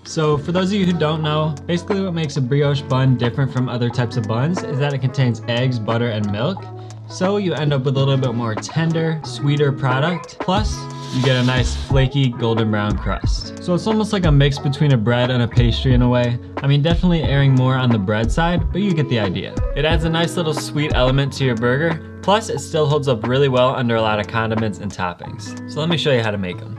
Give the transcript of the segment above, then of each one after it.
So for those of you who don't know, basically what makes a brioche bun different from other types of buns is that it contains eggs, butter, and milk. So you end up with a little bit more tender, sweeter product. Plus, you get a nice flaky golden brown crust. So it's almost like a mix between a bread and a pastry in a way. I mean, definitely erring more on the bread side, but you get the idea. It adds a nice little sweet element to your burger. Plus, it still holds up really well under a lot of condiments and toppings. So let me show you how to make them.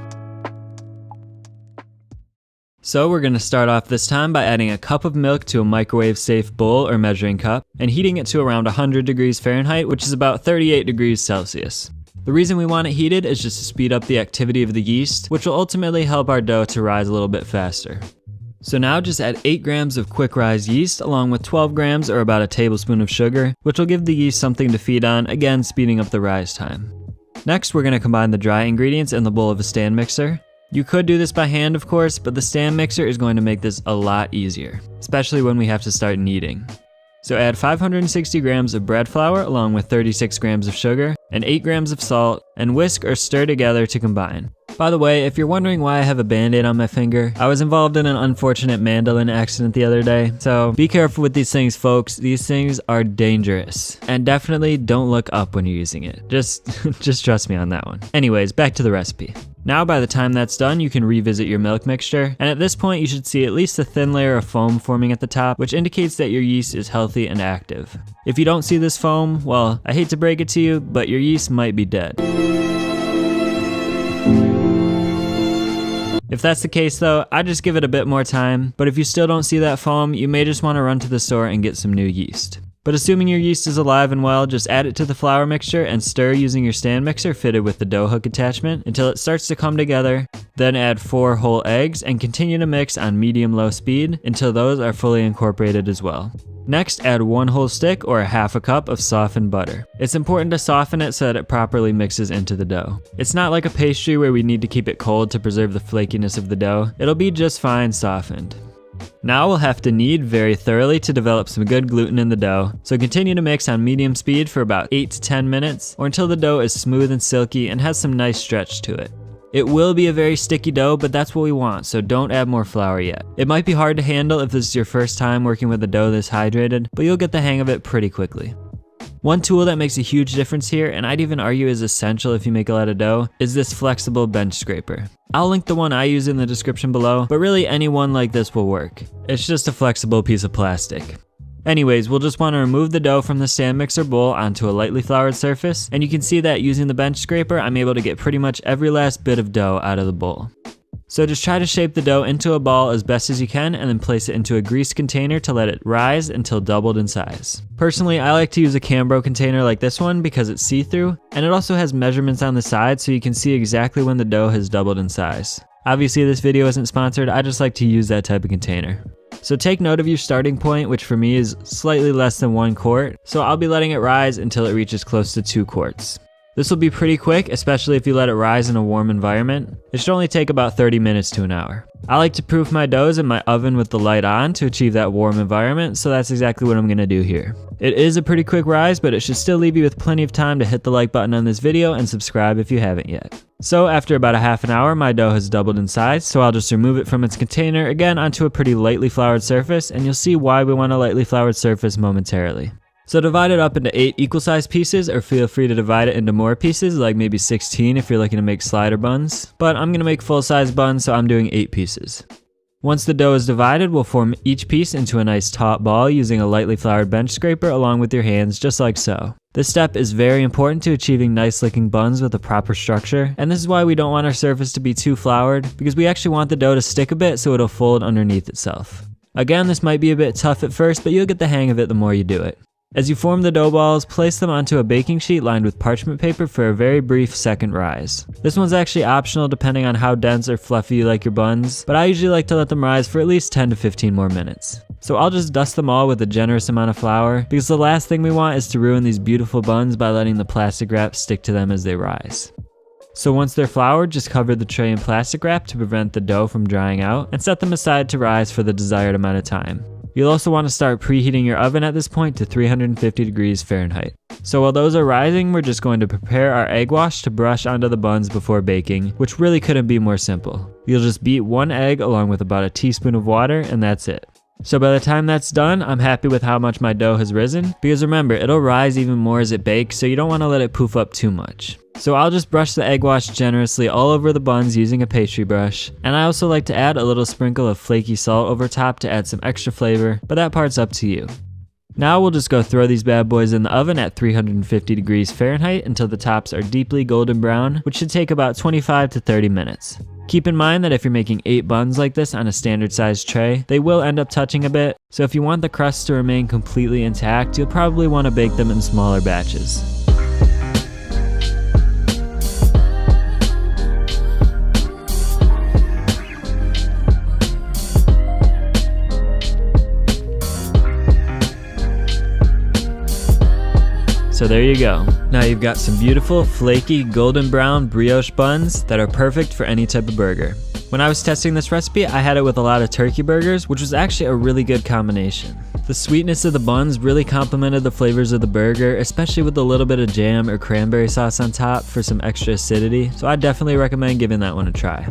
So we're going to start off this time by adding a cup of milk to a microwave safe bowl or measuring cup and heating it to around 100 degrees Fahrenheit, which is about 38 degrees Celsius. The reason we want it heated is just to speed up the activity of the yeast, which will ultimately help our dough to rise a little bit faster. So now just add 8 grams of quick rise yeast along with 12 grams or about a tablespoon of sugar, which will give the yeast something to feed on, again speeding up the rise time. Next, we're going to combine the dry ingredients in the bowl of a stand mixer. You could do this by hand, of course, but the stand mixer is going to make this a lot easier, especially when we have to start kneading. So add 560 grams of bread flour along with 36 grams of sugar and 8 grams of salt, and whisk or stir together to combine. By the way, if you're wondering why I have a band-aid on my finger, I was involved in an unfortunate mandolin accident the other day, so be careful with these things, folks. These things are dangerous, and definitely don't look up when you're using it. Just trust me on that one. Anyways, back to the recipe. Now by the time that's done, you can revisit your milk mixture, and at this point you should see at least a thin layer of foam forming at the top, which indicates that your yeast is healthy and active. If you don't see this foam, well, I hate to break it to you, but your yeast might be dead. If that's the case though, I'd just give it a bit more time, but if you still don't see that foam, you may just want to run to the store and get some new yeast. But assuming your yeast is alive and well, just add it to the flour mixture and stir using your stand mixer fitted with the dough hook attachment until it starts to come together. Then add 4 whole eggs and continue to mix on medium-low speed until those are fully incorporated as well. Next, add 1 whole stick or half a cup of softened butter. It's important to soften it so that it properly mixes into the dough. It's not like a pastry where we need to keep it cold to preserve the flakiness of the dough. It'll be just fine softened. Now we'll have to knead very thoroughly to develop some good gluten in the dough, so continue to mix on medium speed for about 8 to 10 minutes or until the dough is smooth and silky and has some nice stretch to it. It will be a very sticky dough, but that's what we want, so don't add more flour yet. It might be hard to handle if this is your first time working with a dough this hydrated, but you'll get the hang of it pretty quickly. One tool that makes a huge difference here, and I'd even argue is essential if you make a lot of dough, is this flexible bench scraper. I'll link the one I use in the description below, but really any one like this will work. It's just a flexible piece of plastic. Anyways, we'll just want to remove the dough from the stand mixer bowl onto a lightly floured surface, and you can see that using the bench scraper, I'm able to get pretty much every last bit of dough out of the bowl. So just try to shape the dough into a ball as best as you can and then place it into a greased container to let it rise until doubled in size. Personally, I like to use a Cambro container like this one because it's see-through, and it also has measurements on the side so you can see exactly when the dough has doubled in size. Obviously this video isn't sponsored, I just like to use that type of container. So take note of your starting point, which for me is slightly less than 1 quart, so I'll be letting it rise until it reaches close to 2 quarts. This will be pretty quick, especially if you let it rise in a warm environment. It should only take about 30 minutes to an hour. I like to proof my doughs in my oven with the light on to achieve that warm environment, so that's exactly what I'm going to do here. It is a pretty quick rise, but it should still leave you with plenty of time to hit the like button on this video and subscribe if you haven't yet. So after about a half an hour, my dough has doubled in size, so I'll just remove it from its container again onto a pretty lightly floured surface, and you'll see why we want a lightly floured surface momentarily. So divide it up into 8 equal-sized pieces, or feel free to divide it into more pieces, like maybe 16 if you're looking to make slider buns. But I'm going to make full-size buns, so I'm doing 8 pieces. Once the dough is divided, we'll form each piece into a nice taut ball using a lightly floured bench scraper along with your hands, just like so. This step is very important to achieving nice looking buns with a proper structure, and this is why we don't want our surface to be too floured, because we actually want the dough to stick a bit so it'll fold underneath itself. Again, this might be a bit tough at first, but you'll get the hang of it the more you do it. As you form the dough balls, place them onto a baking sheet lined with parchment paper for a very brief second rise. This one's actually optional depending on how dense or fluffy you like your buns, but I usually like to let them rise for at least 10 to 15 more minutes. So I'll just dust them all with a generous amount of flour, because the last thing we want is to ruin these beautiful buns by letting the plastic wrap stick to them as they rise. So once they're floured, just cover the tray in plastic wrap to prevent the dough from drying out, and set them aside to rise for the desired amount of time. You'll also want to start preheating your oven at this point to 350 degrees Fahrenheit. So while those are rising, we're just going to prepare our egg wash to brush onto the buns before baking, which really couldn't be more simple. You'll just beat 1 egg along with about a teaspoon of water, and that's it. So by the time that's done, I'm happy with how much my dough has risen, because remember, it'll rise even more as it bakes, so you don't want to let it poof up too much. So I'll just brush the egg wash generously all over the buns using a pastry brush, and I also like to add a little sprinkle of flaky salt over top to add some extra flavor, but that part's up to you. Now we'll just go throw these bad boys in the oven at 350 degrees Fahrenheit until the tops are deeply golden brown, which should take about 25 to 30 minutes. Keep in mind that if you're making 8 buns like this on a standard sized tray, they will end up touching a bit, so if you want the crust to remain completely intact, you'll probably want to bake them in smaller batches. So there you go. Now you've got some beautiful, flaky, golden brown brioche buns that are perfect for any type of burger. When I was testing this recipe, I had it with a lot of turkey burgers, which was actually a really good combination. The sweetness of the buns really complemented the flavors of the burger, especially with a little bit of jam or cranberry sauce on top for some extra acidity, so I definitely recommend giving that one a try.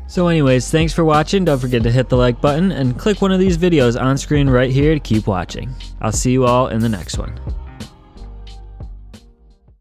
So anyways, thanks for watching. Don't forget to hit the like button and click one of these videos on screen right here to keep watching. I'll see you all in the next one.